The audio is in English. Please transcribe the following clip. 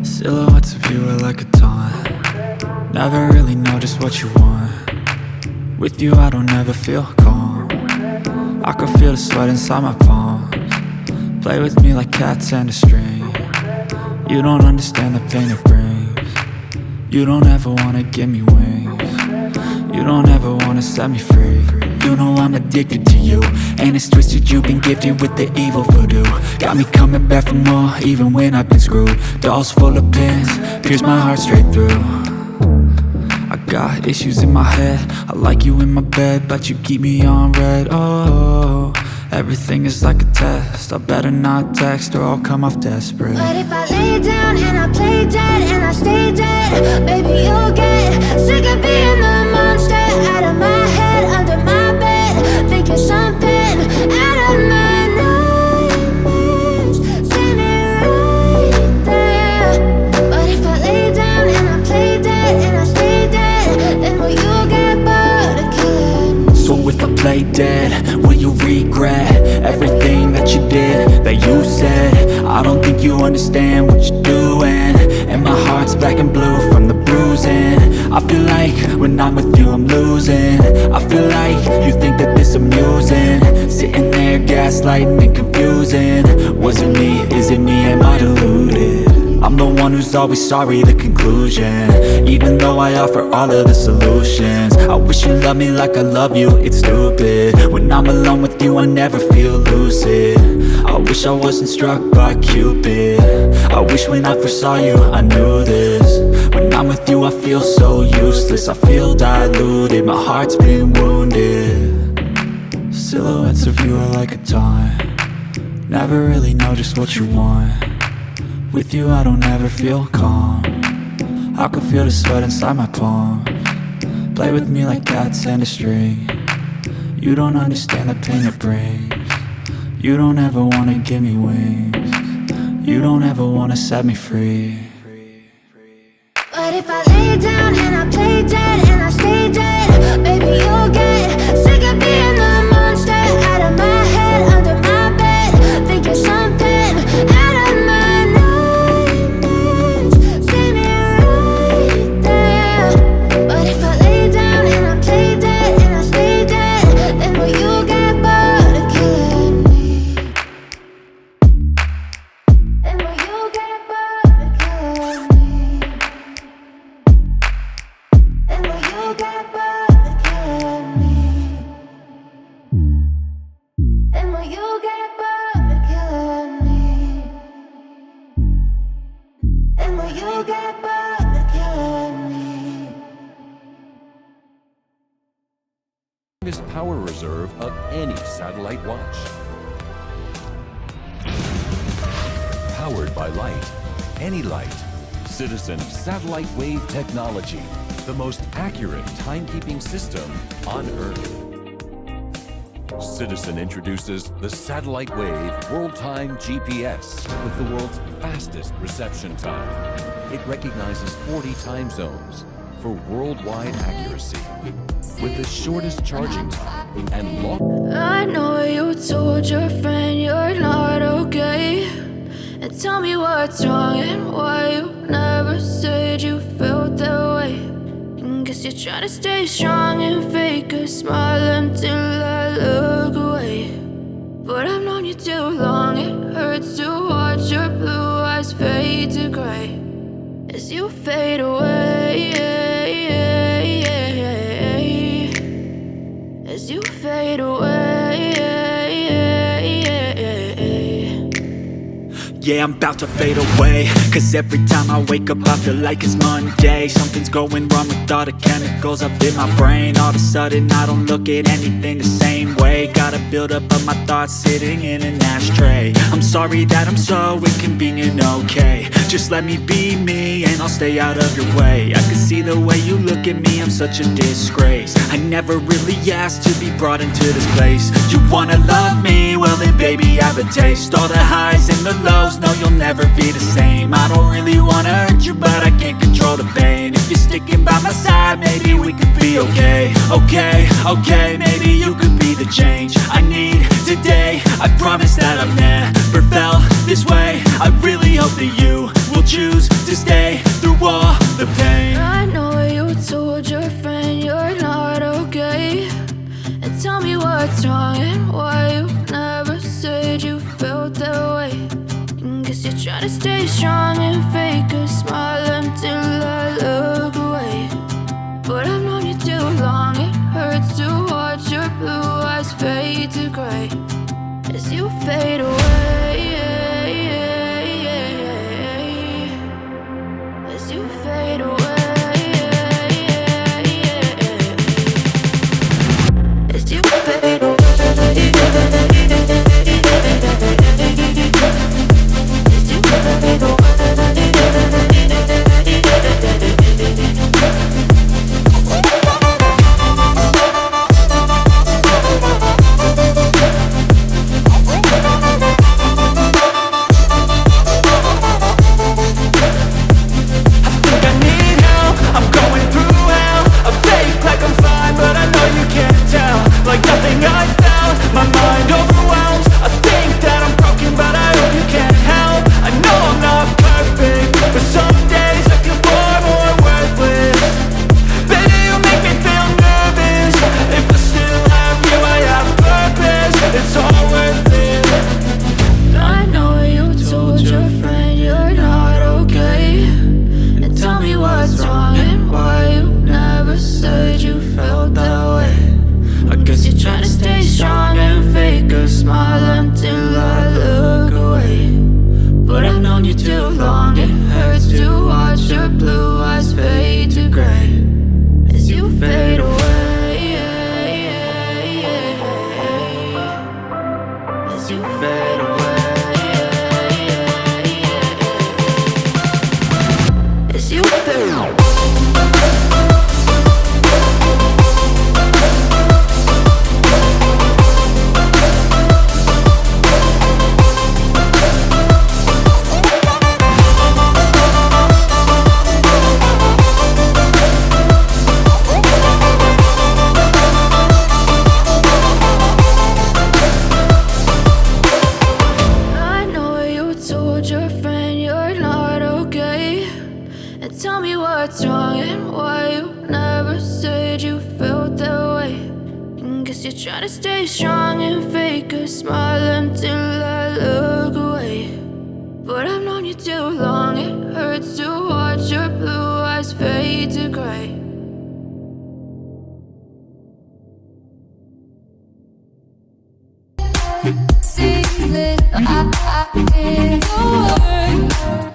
Silhouettes of you are like a taunt. Never really know just what you want. With you I don't ever feel calm. I can feel the sweat inside my palms. Play with me like cats and a string. You don't understand the pain it brings. You don't ever wanna give me wings. You don't ever wanna set me free. You know I'm addicted to you, and it's twisted, you've been gifted with the evil voodoo. Got me coming back for more, even when I've been screwed. Dolls full of pins, pierce my heart straight through. I got issues in my head, I like you in my bed, but you keep me on red. Oh, everything is like a test, I better not text or I'll come off desperate. But if I lay down and I play dead and I stay dead, baby you'll get sick of being the monster out of my head, under my bed, thinking something out of my nightmares, standing right there. But if I lay down and I play dead and I stay dead, then will you get bored of killing me? So if I play dead, will you regret everything that you did, that you said? I don't think you understand what you're doing, and my heart's black and blue from the bruising. I feel like when I'm with you I'm losing. I feel like you think that this amusing, sitting there gaslighting and confusing. Was it me? Is it me? Am I deluded? I'm the one who's always sorry, the conclusion, even though I offer all of the solutions. I wish you loved me like I love you, it's stupid. When I'm alone with you I never feel lucid. I wish I wasn't struck by Cupid. I wish when I first saw you I knew this. When I'm with you I feel so useless, I feel diluted, my heart's been wounded. Silhouettes of you are like a taunt. Never really know just what you want. With you I don't ever feel calm. I can feel the sweat inside my palms. Play with me like cats and a string. You don't understand the pain it brings. You don't ever wanna give me wings. You don't ever wanna set me free. But if I lay down and I play dead and I stay dead, baby you'll get sick of being the monster out of my head, under my bed, thinking something out of my nightmares, standing right there. But if I lay down and I play dead and I stay dead, then will you get bored of killing me? Then will you get bored of killing me? Then will you get bored of killing me? Then will you get bored of killing me? Then will you get bored of killing me? Longest power reserve of any satellite watch. Powered by light, any light. Citizen Satellite Wave Technology, the most accurate timekeeping system on Earth. Citizen introduces the Satellite Wave World Time GPS with the world's fastest reception time. It recognizes 40 time zones for worldwide accuracy. with the shortest charging time and long. I know you told your friend you're not okay, and tell me what's wrong and why you never said you felt that way. And guess you're trying to stay strong and fake a smile until I look away. But I've known you too long, it hurts to watch your blue eyes fade to gray as you fade away, as you fade away. Yeah, I'm about to fade away, cause every time I wake up I feel like it's Monday. Something's going wrong with all the chemicals up in my brain. All of a sudden I don't look at anything the same way. Got a buildup of my thoughts sitting in an ashtray. I'm sorry that I'm so inconvenient, okay. Just let me be me and I'll stay out of your way. I can see the way you look at me, I'm such a disgrace. I never really asked to be brought into this place. You wanna love me? Well then baby I have a taste. All the highs and the lows, no you'll never be the same. I don't really wanna hurt you but I can't control the pain. If you're sticking by my side maybe we could be okay. Okay, maybe you could be the change I need today. I promise that I've never felt this way. I really hope that you will choose to stay through all the pain. I know you told your friend you're not okay, and tell me what's wrong and why you never said you felt that way. And guess you're trying to stay strong and fake a smile until I look away. But I've known you too long, it hurts to watch your blue eyes fade to gray as you fade away, as you fade away, as you fade away, as you fade away. See that I hear the word